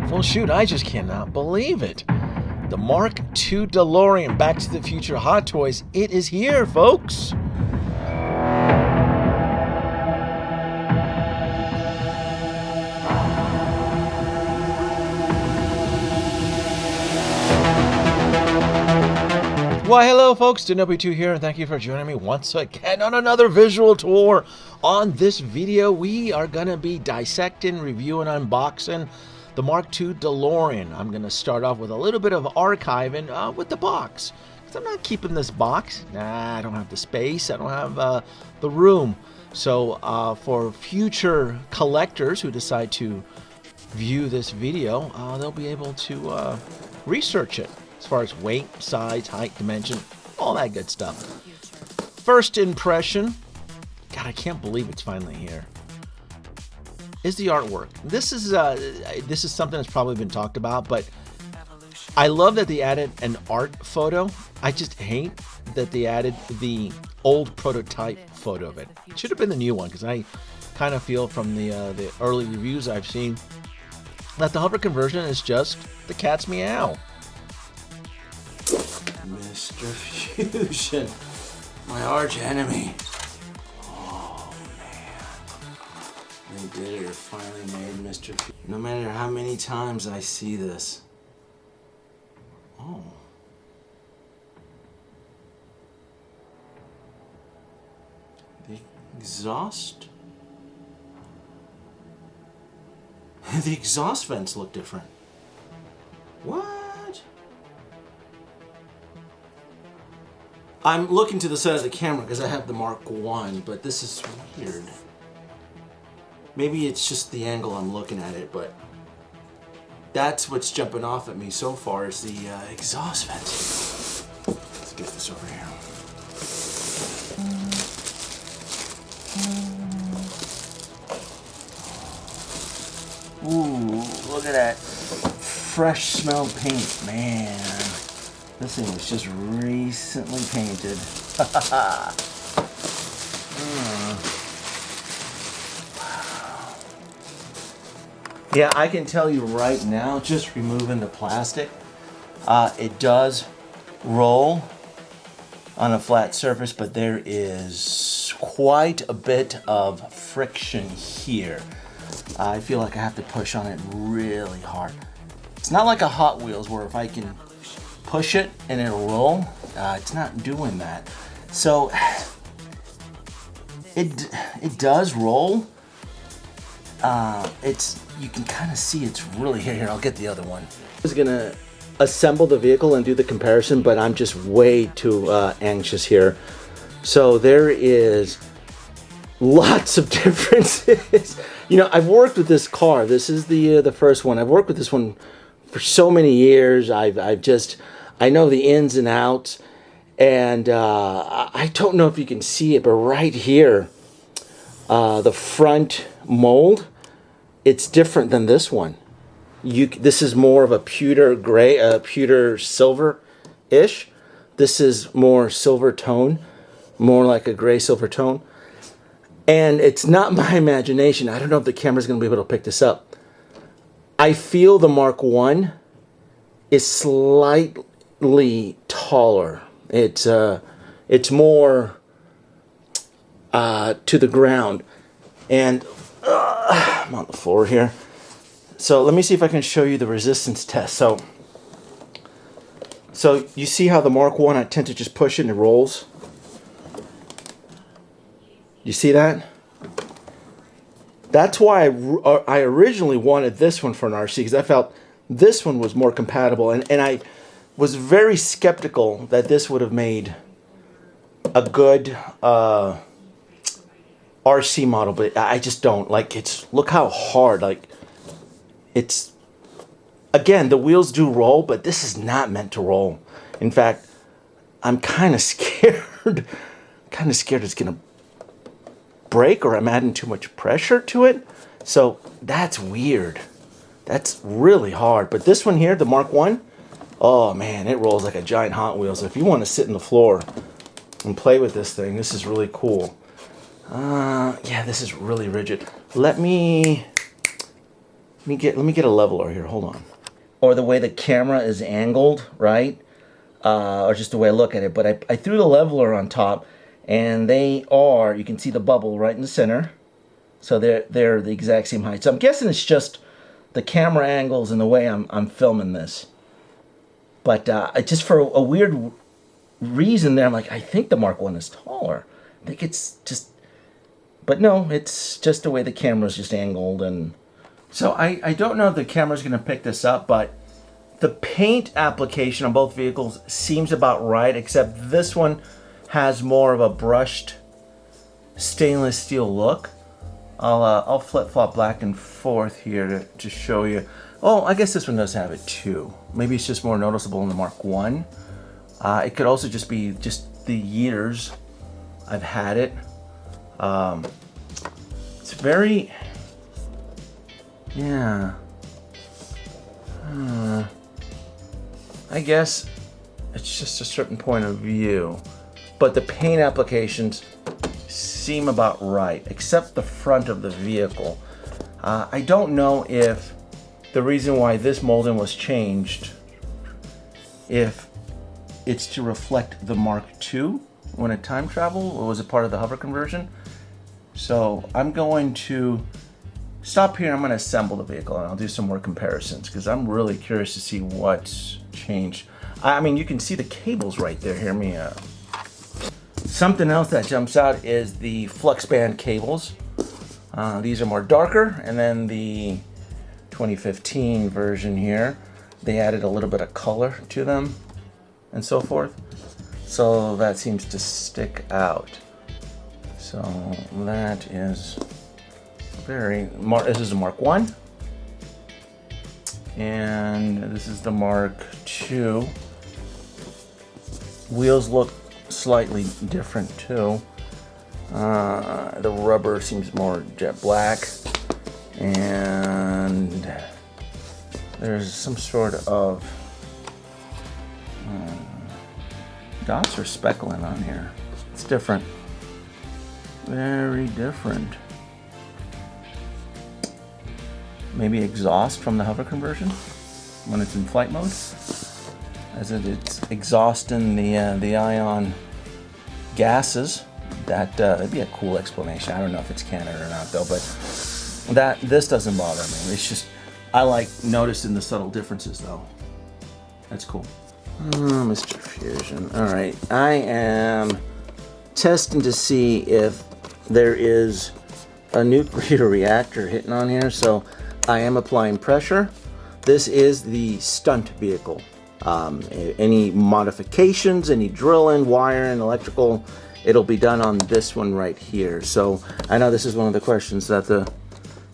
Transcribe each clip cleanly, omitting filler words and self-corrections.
Well, shoot, I just cannot believe it. The Mark II DeLorean Back to the Future Hot Toys, it is here, folks. Why, hello, folks. DeNobu2 here, and thank you for joining me once again on another visual tour. On this video, we are going to be dissecting, reviewing, unboxing the Mark II DeLorean. I'm going to start off with a little bit of archiving with the box. Because I'm not keeping this box. Nah, I don't have the space. I don't have the room. So for future collectors who decide to view this video, they'll be able to research it. As far as weight, size, height, dimension, all that good stuff. First impression, God, I can't believe it's finally here, is the artwork. This is something that's probably been talked about, but I love that they added an art photo. I just hate that they added the old prototype photo of it. It should have been the new one, because I kind of feel from the early reviews I've seen that the hover conversion is just the cat's meow. Mr. Fusion, my arch enemy. Oh man, they did it. It finally made Mr. Fusion. No matter how many times I see this. Oh. The exhaust. The exhaust vents look different. What? I'm looking to the side of the camera because I have the Mark I, but this is weird. Maybe it's just the angle I'm looking at it, but that's what's jumping off at me so far is the exhaust vents. Let's get this over here. Ooh, look at that fresh smell paint, man. This thing was just recently painted. Yeah, I can tell you right now, just removing the plastic, it does roll on a flat surface, but there is quite a bit of friction here. I feel like I have to push on it really hard. It's not like a Hot Wheels where if I can push it and it'll roll. It's not doing that. So it does roll. You can kind of see it's really here. I'll get the other one. I was gonna assemble the vehicle and do the comparison, but I'm just way too anxious here. So there is lots of differences. You know, I've worked with this car. This is the first one. I've worked with this one for so many years. I know the ins and outs, and I don't know if you can see it, but right here, the front mold, it's different than this one. This is more of a pewter gray, pewter silver-ish. This is more silver tone, more like a gray silver tone. And it's not my imagination. I don't know if the camera's going to be able to pick this up. I feel the Mark I is slightly taller. It's more to the ground, and I'm on the floor here. So let me see if I can show you the resistance test. So you see how the Mark I tend to just push it and it rolls. You see that? That's why I originally wanted this one for an RC, because I felt this one was more compatible, and I was very skeptical that this would have made a good RC model, but I just don't. Like, look how hard, it's, again, the wheels do roll, but this is not meant to roll. In fact, I'm kind of scared, it's gonna break, or I'm adding too much pressure to it. So that's weird. That's really hard. But this one here, the Mark I, oh man, it rolls like a giant Hot Wheels. If you want to sit in the floor and play with this thing, this is really cool. Yeah, this is really rigid. Let me let me get a leveler here. Hold on. Or the way the camera is angled, right? Or just the way I look at it. But I threw the leveler on top, and they are, you can see the bubble right in the center. So they're the exact same height. So I'm guessing it's just the camera angles and the way I'm filming this. But just for a weird reason there, I'm like, I think the Mark 1 is taller. I think it's just, but no, it's just the way the camera's just angled. And so I don't know if the camera's going to pick this up, but the paint application on both vehicles seems about right, except this one has more of a brushed stainless steel look. I'll flip-flop back and forth here to show you. Oh, I guess this one does have it too. Maybe it's just more noticeable in the Mark 1. It could also just be just the years I've had it. It's very, yeah. I guess it's just a certain point of view. But the paint applications seem about right, except the front of the vehicle. I don't know if the reason why this molding was changed, if it's to reflect the Mark II when it time traveled, or was it part of the hover conversion? So I'm going to stop here. I'm going to assemble the vehicle, and I'll do some more comparisons because I'm really curious to see what's changed. I mean, you can see the cables right there. Hear me out. Something else that jumps out is the flux band cables. These are more darker, and then the 2015 version here, they added a little bit of color to them and so forth. So that seems to stick out. So that is this is the Mark 1. And this is the Mark II. Wheels look slightly different too. The rubber seems more jet black, and there's some sort of dots or speckling on here. It's different, very different. Maybe exhaust from the hover conversion when it's in flight mode, as it's exhausting the ion gases. That'd be a cool explanation. I don't know if it's canon or not though, but this doesn't bother me. It's just I like noticing the subtle differences though. That's cool. Mr. Fusion. All right, I am testing to see if there is a nuclear reactor hitting on here. So I am applying pressure. This is the stunt vehicle. Any modifications, any drilling, wiring, electrical, it'll be done on this one right here. So I know this is one of the questions that the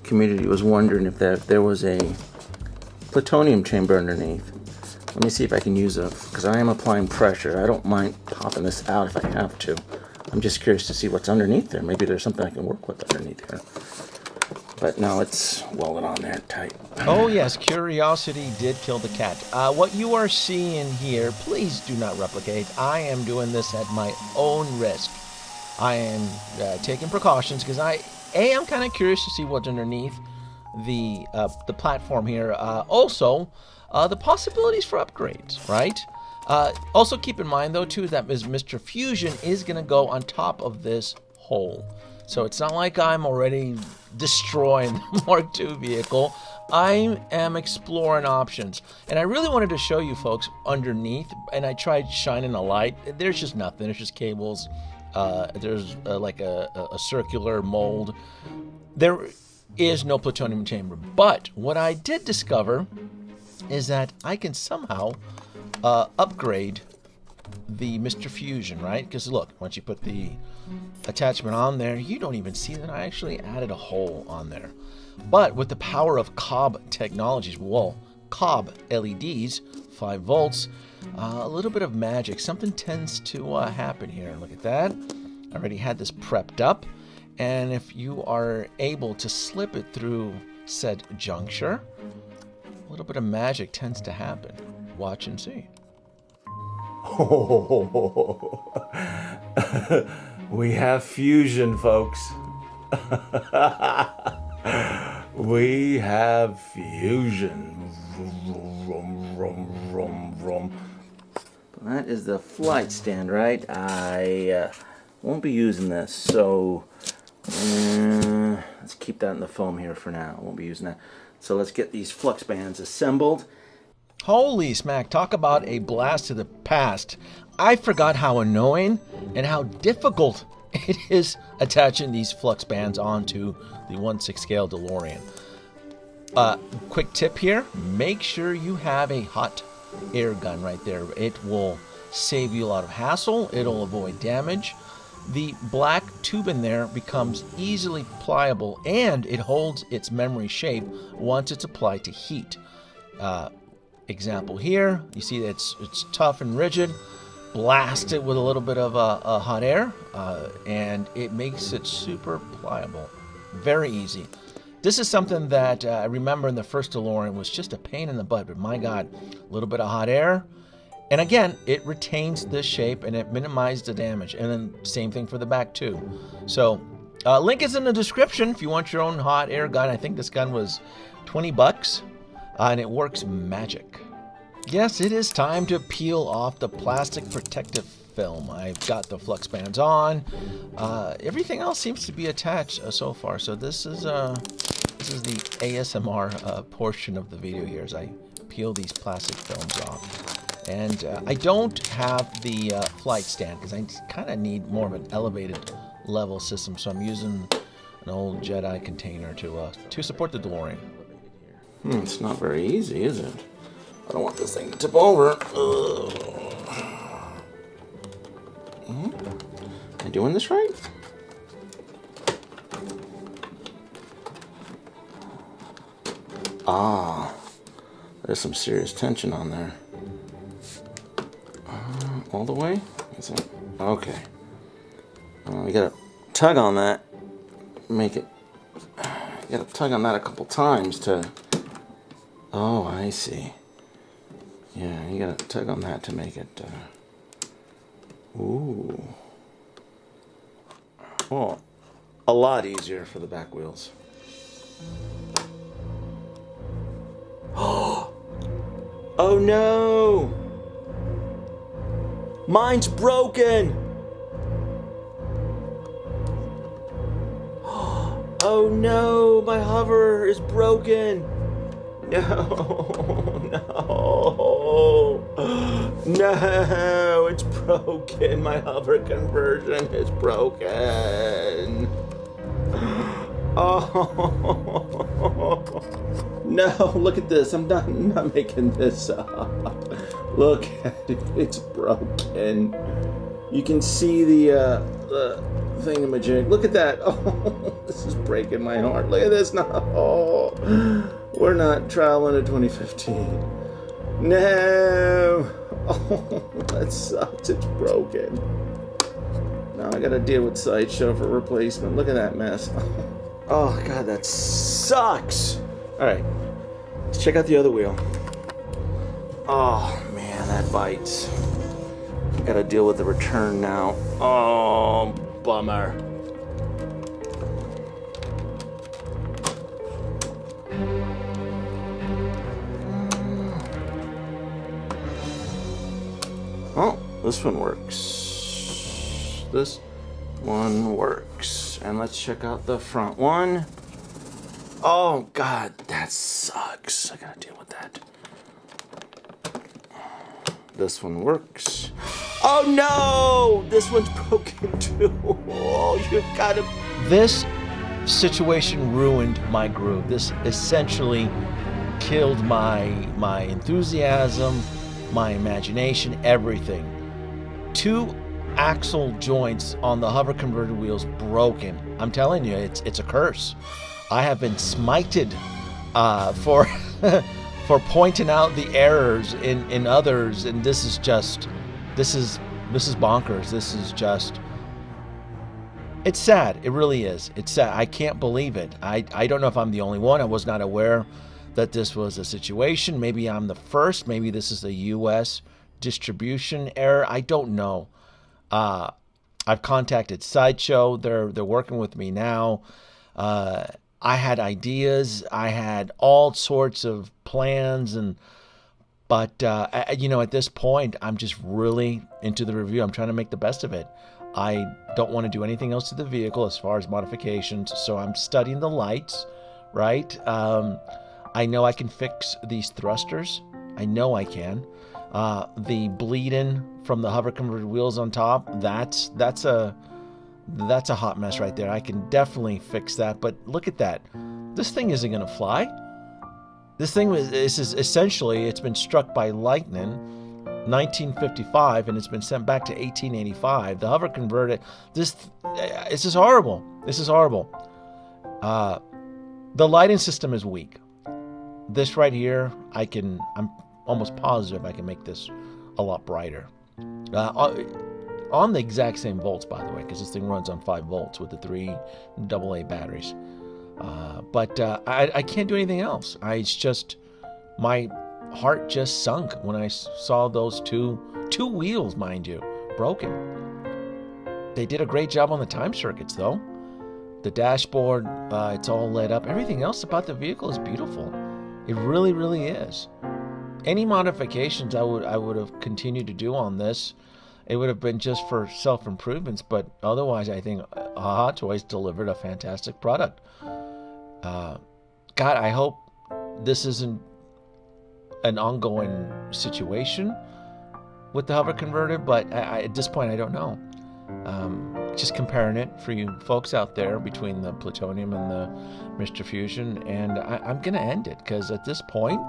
community was wondering, if there was a plutonium chamber underneath. Let me see if I can use it, because I am applying pressure. I don't mind popping this out if I have to. I'm just curious to see what's underneath there. Maybe there's something I can work with underneath here. But no, it's welded on there tight. Oh yes, curiosity did kill the cat. What you are seeing here, please do not replicate. I am doing this at my own risk. I am taking precautions because I'm kind of curious to see what's underneath the platform here. Also, the possibilities for upgrades, right? Also keep in mind though too that Mr. Fusion is going to go on top of this hole. So it's not like I'm already destroying the Mark II vehicle. I am exploring options. And I really wanted to show you folks underneath, and I tried shining a light. There's just nothing. There's just cables. There's like a circular mold. There is no plutonium chamber. But what I did discover is that I can somehow upgrade the Mr. Fusion, right? Because look, once you put the attachment on there, you don't even see that I actually added a hole on there. But with the power of Cobb Technologies, well, Cobb LEDs, 5 volts, a little bit of magic. Something tends to happen here. Look at that. I already had this prepped up. And if you are able to slip it through said juncture, a little bit of magic tends to happen. Watch and see. We have fusion, folks. We have fusion. Vroom, vroom, vroom, vroom. That is the flight stand, right? I won't be using this, so let's keep that in the foam here for now. I won't be using that. So let's get these flux bands assembled. Holy smack, talk about a blast to the past. I forgot how annoying and how difficult it is attaching these flux bands onto the 1/6 scale DeLorean. Quick tip here, make sure you have a hot air gun right there. It will save you a lot of hassle. It'll avoid damage. The black tube in there becomes easily pliable, and it holds its memory shape once it's applied to heat. Example here, you see that it's tough and rigid. Blast it with a little bit of a hot air, and it makes it super pliable. Very easy. This is something that I remember in the first DeLorean was just a pain in the butt, but my God, a little bit of hot air. And again, it retains this shape and it minimizes the damage. And then same thing for the back too. So link is in the description if you want your own hot air gun. I think this gun was $20 and it works magic. Yes, it is time to peel off the plastic protective film. I've got the flux bands on. Everything else seems to be attached so far. So this is the ASMR portion of the video here as I peel these plastic films off. And I don't have the flight stand because I kind of need more of an elevated level system. So I'm using an old Jedi container to support the DeLorean. It's not very easy, is it? I don't want this thing to tip over. Am I doing this right? There's some serious tension on there. All the way? Is it? Okay. We gotta tug on that. Make it. You gotta tug on that a couple times to. Oh, I see. Yeah, you gotta tug on that to make it. Ooh. Well, a lot easier for the back wheels. Oh no! Mine's broken! Oh no, my hover is broken! No, no, it's broken. My hover conversion is broken. Oh, no, look at this. I'm not making this up. Look at it. It's broken. You can see the thingamajig. Look at that. Oh, this is breaking my heart. Look at this. No, we're not traveling to 2015. No. Oh, that sucks. It's broken. Now I gotta deal with Sideshow for replacement. Look at that mess. Oh, God, that sucks. All right, let's check out the other wheel. Oh, man, that bites. Gotta deal with the return now. Oh, bummer. Oh, this one works. This one works. And let's check out the front one. Oh, God, that sucks. I gotta deal with that. This one works. Oh, no! This one's broken, too. Oh, you gotta... This situation ruined my groove. This essentially killed my enthusiasm, my imagination, everything. 2 axle joints on the hover converted wheels broken. I'm telling you, it's a curse. I have been smited for for pointing out the errors in others, and this is bonkers. This is just, it's sad. It really is. It's sad. I can't believe it. I don't know if I'm the only one. I was not aware that this was a situation. Maybe I'm the first. Maybe this is a U.S. distribution error. I don't know. I've contacted Sideshow. They're working with me now. I had ideas, I had all sorts of plans, but at this point, I'm just really into the review. I'm trying to make the best of it. I don't want to do anything else to the vehicle as far as modifications, so I'm studying the lights, right? I know I can fix these thrusters. I know I can. The bleeding from the hover converted wheels on top, that's a hot mess right there. I can definitely fix that, but look at that. This thing isn't going to fly. This thing is essentially, it's been struck by lightning 1955 and it's been sent back to 1885. The hover converted, this is horrible. This is horrible. The lighting system is weak. This right here, I'm almost positive I can make this a lot brighter. On the exact same volts, by the way, because this thing runs on 5 volts with the 3 AA batteries. But I can't do anything else. It's just, my heart just sunk when I saw those two wheels, mind you, broken. They did a great job on the time circuits, though. The dashboard, it's all lit up. Everything else about the vehicle is beautiful. It really, really is. Any modifications I would have continued to do on this, it would have been just for self-improvements, but otherwise I think Hot Toys delivered a fantastic product. God, I hope this isn't an ongoing situation with the hover converter, but at this point I don't know. Just comparing it for you folks out there between the Plutonium and the Mr. Fusion, and I'm going to end it, because at this point,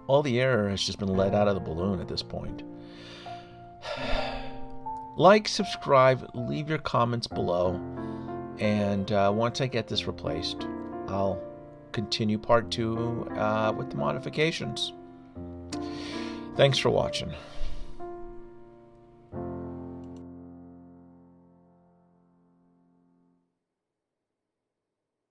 all the air has just been let out of the balloon at this point. Like, subscribe, leave your comments below, and once I get this replaced, I'll continue part 2 with the modifications. Thanks for watching.